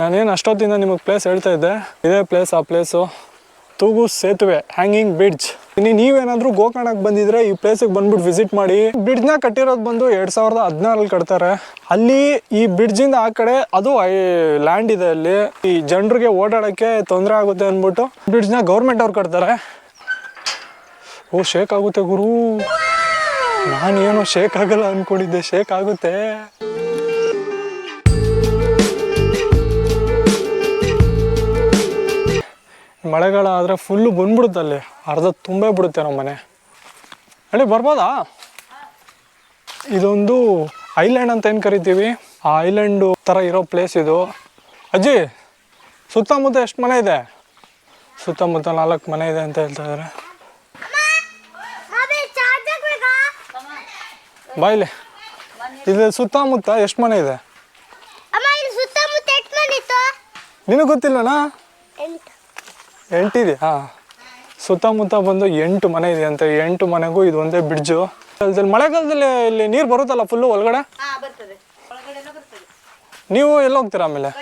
ನಾನೇನು ಅಷ್ಟೊತ್ತಿಂದ ನಿಮಗೆ ಪ್ಲೇಸ್ ಹೇಳ್ತಾ ಇದ್ದೆ, ಇದೇ ಪ್ಲೇಸ್ ಆ ಪ್ಲೇಸು, ತೂಗು ಸೇತುವೆ, ಹ್ಯಾಂಗಿಂಗ್ ಬ್ರಿಡ್ಜ್. ನೀವೇನಾದರೂ ಗೋಕರ್ಣಕ್ಕೆ ಬಂದಿದ್ರೆ ಈ ಪ್ಲೇಸಿಗೆ ಬಂದ್ಬಿಟ್ಟು ವಿಸಿಟ್ ಮಾಡಿ. ಬ್ರಿಡ್ಜ್ನ ಕಟ್ಟಿರೋದು ಬಂದು 2016 ಕಟ್ತಾರೆ. ಅಲ್ಲಿ ಈ ಬ್ರಿಡ್ಜಿಂದ ಆ ಕಡೆ ಅದು ಲ್ಯಾಂಡ್ ಇದೆ, ಅಲ್ಲಿ ಈ ಜನರಿಗೆ ಓಡಾಡೋಕ್ಕೆ ತೊಂದರೆ ಆಗುತ್ತೆ ಅಂದ್ಬಿಟ್ಟು ಬ್ರಿಡ್ಜ್ನ ಗೌರ್ಮೆಂಟ್ ಅವ್ರು ಕಟ್ತಾರೆ. ಓ ಶೇಕ್ ಆಗುತ್ತೆ ಗುರು, ನಾನೇನೋ ಶೇಕ್ ಆಗಲ್ಲ ಅಂದ್ಕೊಂಡಿದ್ದೆ, ಶೇಕ್ ಆಗುತ್ತೆ. ಮಳೆಗಾಲ ಆದರೆ ಫುಲ್ಲು ಬಂದ್ಬಿಡುತ್ತೆ, ಅಲ್ಲಿ ಅರ್ಧ ತುಂಬೇ ಬಿಡುತ್ತೆ ನಮ್ಮ ಮನೆ. ಅಲ್ಲಿ ಬರ್ಬೋದಾ? ಇದೊಂದು ಐಲ್ಯಾಂಡ್ ಅಂತ ಏನು ಕರಿತೀವಿ, ಆ ಐಲ್ಯಾಂಡು ಥರ ಇರೋ ಪ್ಲೇಸ್ ಇದು. ಅಜ್ಜಿ, ಸುತ್ತಮುತ್ತ ಎಷ್ಟು ಮನೆ ಇದೆ? ಸುತ್ತಮುತ್ತ 4 ಮನೆ ಇದೆ ಅಂತ ಹೇಳ್ತಾ ಇದ್ದಾರೆ. ಬಾಯ್ಲಿ, ಇದು ಸುತ್ತಮುತ್ತ ಎಷ್ಟು ಮನೆ ಇದೆ? ನಿನಗೆ ಗೊತ್ತಿಲ್ಲನಾ? 8 ಇದೆ. ಹಾಂ, ಸುತ್ತಮುತ್ತ ಬಂದು 8 ಮನೆ ಇದೆ ಅಂತ. 8 ಮನೆಗೂ ಇದು ಒಂದೇ ಬ್ರಿಡ್ಜು. ಮಳೆಗಾಲದಲ್ಲಿ ಇಲ್ಲಿ ನೀರು ಬರುತ್ತಲ್ಲ ಫುಲ್ಲು ಒಳಗಡೆ? ನೀವು ಎಲ್ಲ ಹೋಗ್ತೀರಾ ಆಮೇಲೆ?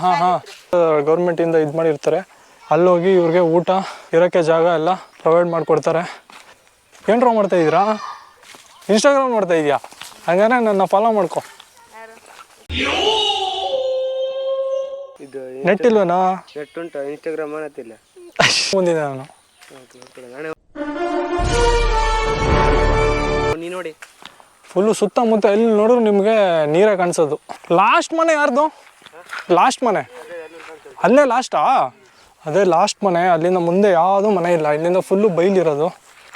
ಹಾಂ ಗೌರ್ಮೆಂಟಿಂದ ಇದು ಮಾಡಿರ್ತಾರೆ, ಅಲ್ಲೋಗಿ ಇವ್ರಿಗೆ ಊಟ ಇರೋಕ್ಕೆ ಜಾಗ ಎಲ್ಲ ಪ್ರೊವೈಡ್ ಮಾಡಿಕೊಡ್ತಾರೆ. ಏನು ಡ್ರಾ ಮಾಡ್ತಾ ಇದ್ದೀರಾ? ಇನ್ಸ್ಟಾಗ್ರಾಮ್ ನೋಡ್ತಾ ಇದೆಯಾ? ಹಂಗಾರೆ ನನ್ನ ಫಾಲೋ ಮಾಡ್ಕೊ. ನೆಟ್ ಇಲ್ವೇನಾ? ನೆಟ್ ಉಂಟು, ಇನ್ಸ್ಟಾಗ್ರಾಮ್ ಅನ್ನತ್ತಿಲ್ಲ. ಬಂದಿದೆ ನಾನು. ನೀ ನೋಡಿ ಫುಲ್ಲು ಸುತ್ತಮುತ್ತ ಎಲ್ಲಿ ನೋಡಿದ್ರು ನಿಮಗೆ ನೀರೇ ಕಾಣಿಸೋದು. ಲಾಸ್ಟ್ ಮನೆ ಯಾರ್ದು? ಲಾಸ್ಟ್ ಮನೆ ಅಲ್ಲೇ ಲಾಸ್ಟಾ? ಅದೇ ಲಾಸ್ಟ್ ಮನೆ. ಅಲ್ಲಿಂದ ಮುಂದೆ ಯಾವುದೂ ಮನೆ ಇಲ್ಲ, ಇಲ್ಲಿಂದ ಫುಲ್ಲು ಬೈಲಿರೋದು.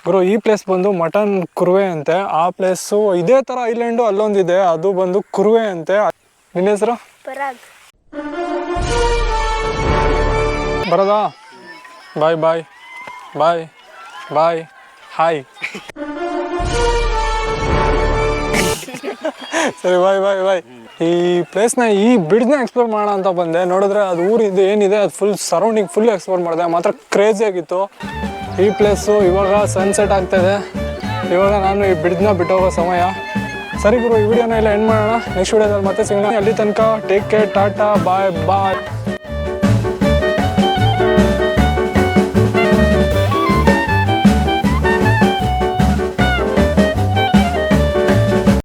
ಗುರು, ಈ ಪ್ಲೇಸ್ ಬಂದು ಮಟನ್ ಕುರುವೆ ಅಂತೆ. ಆ ಪ್ಲೇಸು ಇದೇ ಥರ ಐಲ್ಯಾಂಡು ಅಲ್ಲೊಂದಿದೆ, ಅದು ಬಂದು ಕುರುವೆ ಅಂತೆ. ನಿನ್ನ ಹೆಸರು? ಬರೋದಾ? ಬಾಯ್ ಬಾಯ್ ಬಾಯ್ ಬಾಯ್ ಹಾಯ್. ಸರಿ, ಬಾಯ್ ಬಾಯ್ ಬಾಯ್. ಈ ಪ್ಲೇಸ್ನ, ಈ ಬ್ರಿಡ್ಜ್ನ ಎಕ್ಸ್ಪ್ಲೋರ್ ಮಾಡೋಣ ಅಂತ ಬಂದೆ. ನೋಡಿದ್ರೆ ಅದು ಊರಿದ್ದು ಏನಿದೆ ಅದು ಫುಲ್ ಸರೌಂಡಿಂಗ್ ಫುಲ್ ಎಕ್ಸ್ಪ್ಲೋರ್ ಮಾಡಿದೆ. ಮಾತ್ರ ಕ್ರೇಜಿ ಆಗಿತ್ತು ಈ ಪ್ಲೇಸು. ಇವಾಗ ಸನ್ಸೆಟ್ ಆಗ್ತಾಯಿದೆ. ಇವಾಗ ನಾನು ಈ ಬ್ರಿಡ್ಜ್ನ ಬಿಟ್ಟೋಗೋ ಸಮಯ. ಸರಿ ಗುರು, ಈ ವಿಡಿಯೋನ ಎಲ್ಲ ಎಂಡ್ ಮಾಡೋಣ. ನೆಕ್ಸ್ಟ್ ವಿಡಿಯೋದಲ್ಲಿ ಮತ್ತೆ ಸಿಗೋಣ. ಅಲ್ಲಿ ತನಕ ಟೇಕ್ ಕೇರ್, ಟಾಟಾ, ಬಾಯ್ ಬಾಯ್.